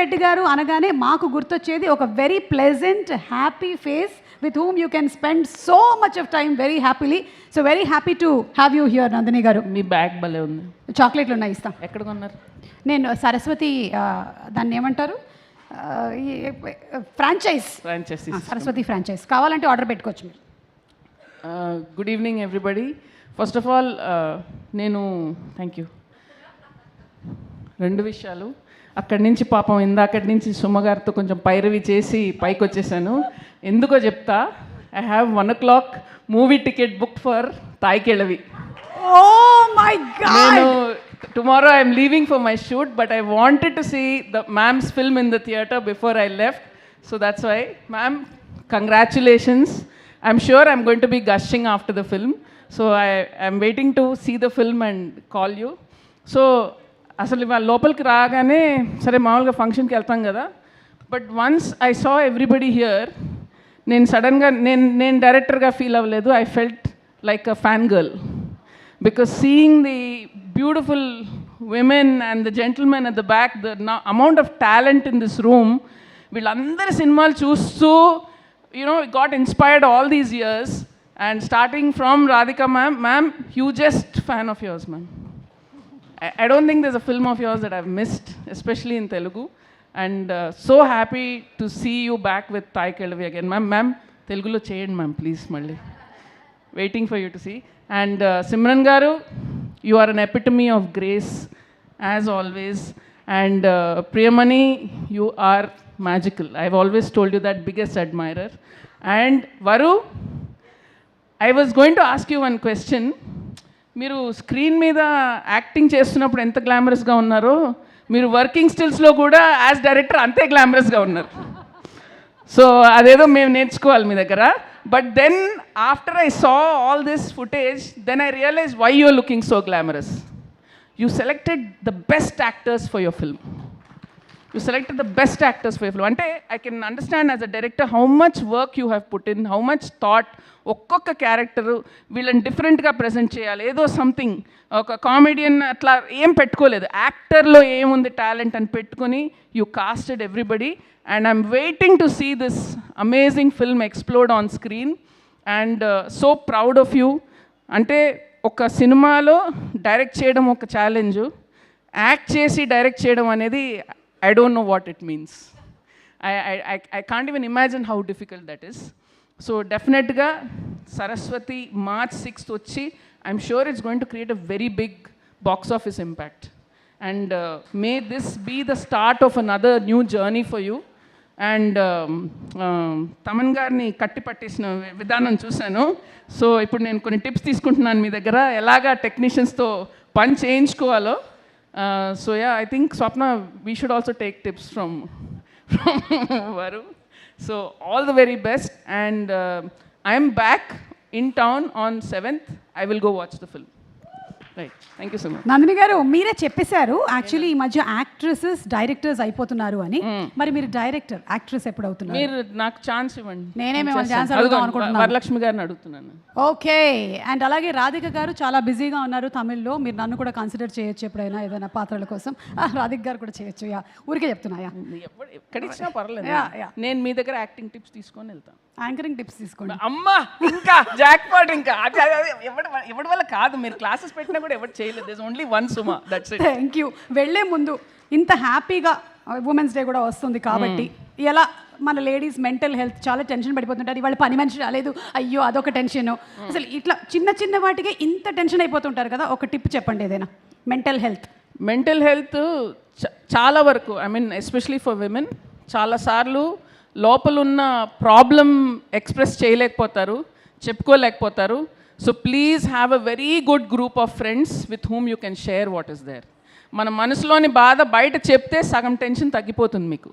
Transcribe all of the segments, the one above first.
రెడ్డి గారు అనగానే మాకు గుర్తొచ్చేది ఒక very pleasant happy face with whom you can spend so much of time very happily. So very happy to have you here Nandini గారు. మీ bag భలే ఉంది. చాక్లెట్లు ఉన్నాయి, ఇస్తాం. ఎక్కడ కొన్నారు? నేను సరస్వతి, దాన్ని ఏమంటారు, ఫ్రాంచైజ్, సరస్వతి ఫ్రాంచైజ్. కావాలంటే ఆర్డర్ పెట్టుకోవచ్చు మీరు. Good evening everybody. First of all నేను థ్యాంక్ యూ. 2 విషయాలు. అక్కడి నుంచి పాపం ఇందాకటి నుంచి సుమ్మగారితో కొంచెం పైరవి చేసి పైకి వచ్చేసాను. ఎందుకో చెప్తా. I have 1 o'clock movie ticket book for తాయికెళ్ళవి. Oh my God! నేను tomorrow I am leaving for my shoot, but I wanted to see the ma'am's film in the theatre before I left. So that's why, ma'am, congratulations. I'm sure I'm going to be gushing after the film. So I am waiting to see the film and call you. So అసలు ఇవాళ లోపలికి రాగానే సరే మామూలుగా ఫంక్షన్కి వెళ్తాం కదా, but once I saw everybody here, నేను సడన్గా నేను డైరెక్టర్గా ఫీల్ అవ్వలేదు. I felt like a fan girl because seeing the beautiful women and the gentlemen at the back, the amount of talent in this room, వీళ్ళందరి సినిమాలు చూస్తూ you know got inspired all these years. And starting from Radhika ma'am, hugest fan of yours ma'am. I don't think there's a film of yours that I've missed, especially in Telugu. And so happy to see you back with Thai Kellavi again. Ma'am, Telugulo cheyandi ma'am, please malli. Waiting for you to see. And Simran garu, you are an epitome of grace, as always. And Priyamani, you are magical. I've always told you that, biggest admirer. And Varu, I was going to ask you one question. మీరు screen మీద acting చేస్తున్నప్పుడు ఎంత గ్లామరస్గా ఉన్నారో, మీరు working స్టిల్స్లో కూడా as director అంతే గ్లామరస్గా ఉన్నారు. So అదేదో మేము నేర్చుకోవాలి మీ దగ్గర. But then after I saw all this footage, then I realise why you are looking so glamorous. You selected the best actors for your film. You selected the best actors for your film. Ante I can understand as a director how much work you have put in, how much thought. ఒక్కొక్క character వీళ్ళని డిఫరెంట్గా present చేయాలి. ఏదో something, ఒక comedian అట్లా ఏం పెట్టుకోలేదు, యాక్టర్లో ఏముంది టాలెంట్ అని పెట్టుకొని you casted everybody. And I'm waiting to see this amazing film explored on screen. And so proud of you. అంటే ఒక సినిమాలో డైరెక్ట్ చేయడం ఒక ఛాలెంజు, యాక్ట్ చేసి డైరెక్ట్ చేయడం అనేది I don't know what it means. I can't even imagine how difficult that is. So definitely Saraswati March 6th వచ్చి I'm sure it's going to create a very big box office impact. And may this be the start of another new journey for you. And Thaman గారిని కట్టి పట్టేసిన విధానం చూశాను. So ఇప్పుడు నేను కొన్ని tips తీసుకుంటున్నాను మీ దగ్గర, ఎలాగా టెక్నీషియన్స్తో పని చేయించుకోవాలో. So yeah, I think Swapna, we should also take tips from Varu. So all the very best. And I am back in town on 7th. I will go watch the film. Right. Thank you so much. Nandini గారు, మీరే చెప్పేశారు actually ఈ మధ్య actresses directors అయిపోతున్నారు అని. మరి మీరు director, actress ఎప్పుడు అవుతున్నారు? మీరు నాకు ఛాన్స్ ఇవ్వండి. నేనే మిమ్మల్ని ఛాన్స్ అడుగుదాం అనుకుంటున్నాను. వరలక్ష్మి గారిని అడుగుతున్నాను. ఓకే. అండ్ అలాగే రాధిక గారు చాలా బిజీగా ఉన్నారు తమిళ్లో, మీరు నన్ను కూడా కన్సిడర్ చేయొచ్చు ఎప్పుడైనా ఏదైనా పాత్రల కోసం. రాధిక గారు కూడా చేయొచ్చు. యా, ఊరికే చెప్తున్నాయా, ఎక్కడ ఇచ్చినా పర్లేదు. నేను మీ దగ్గర యాక్టింగ్ టిప్స్ తీసుకొని వెళ్తాను. యాంకరింగ్ టిప్స్ తీసుకోండి. అమ్మా ఇంకా జాక్పాట్, ఇంకా ఎవరి వల్ల కాదు. మీరు క్లాసెస్ పెట్టినా కూడా ఎవరు చేయలేదు. There is only one Suma, that's it. Thank you. వెళ్ళే ముందు ఇంత హ్యాపీగా ఉమెన్స్ డే కూడా వస్తుంది కాబట్టి, ఎలా మన లేడీస్ మెంటల్ హెల్త్ చాలా టెన్షన్ పడిపోతుంటారు. ఇవాళ పని మనిషి రాలేదు, అయ్యో అదొక టెన్షన్. అసలు ఇట్లా చిన్న చిన్న వాటికే ఇంత టెన్షన్ అయిపోతుంటారు కదా, ఒక టిప్ చెప్పండి ఏదైనా. మెంటల్ హెల్త్ చాలా వరకు, I mean especially for women, చాలాసార్లు లోపలున్న ప్రాబ్లం ఎక్స్ప్రెస్ చేయలేకపోతారు, చెప్పుకోలేకపోతారు. So please have a very good group of friends with whom you can share what is there. మన మనసులోని బాధ బయట చెప్తే సగం టెన్షన్ తగ్గిపోతుంది మీకు.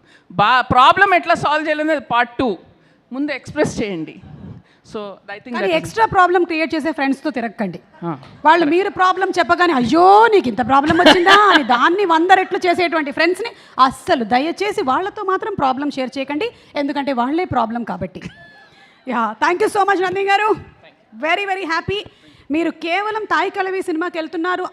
ప్రాబ్లం ఎట్లా సాల్వ్ చేయాలనేది పార్ట్ 2. ముందు ఎక్స్ప్రెస్ చేయండి. So I think extra problem create చేసే ఫ్రెండ్స్తో తిరగకండి. వాళ్ళు మీరు ప్రాబ్లం చెప్పగానే అయ్యో నీకు ఇంత ప్రాబ్లం వచ్చిందా అని దాన్ని 100 రెట్లు చేసేటువంటి ఫ్రెండ్స్ని అస్సలు దయచేసి వాళ్ళతో మాత్రం ప్రాబ్లం షేర్ చేయకండి, ఎందుకంటే వాళ్ళే ప్రాబ్లం కాబట్టి. Yeah, thank you so much Nandini గారు. Very very happy. మీరు కేవలం తాయి కలవి సినిమాకి వెళ్తున్నారు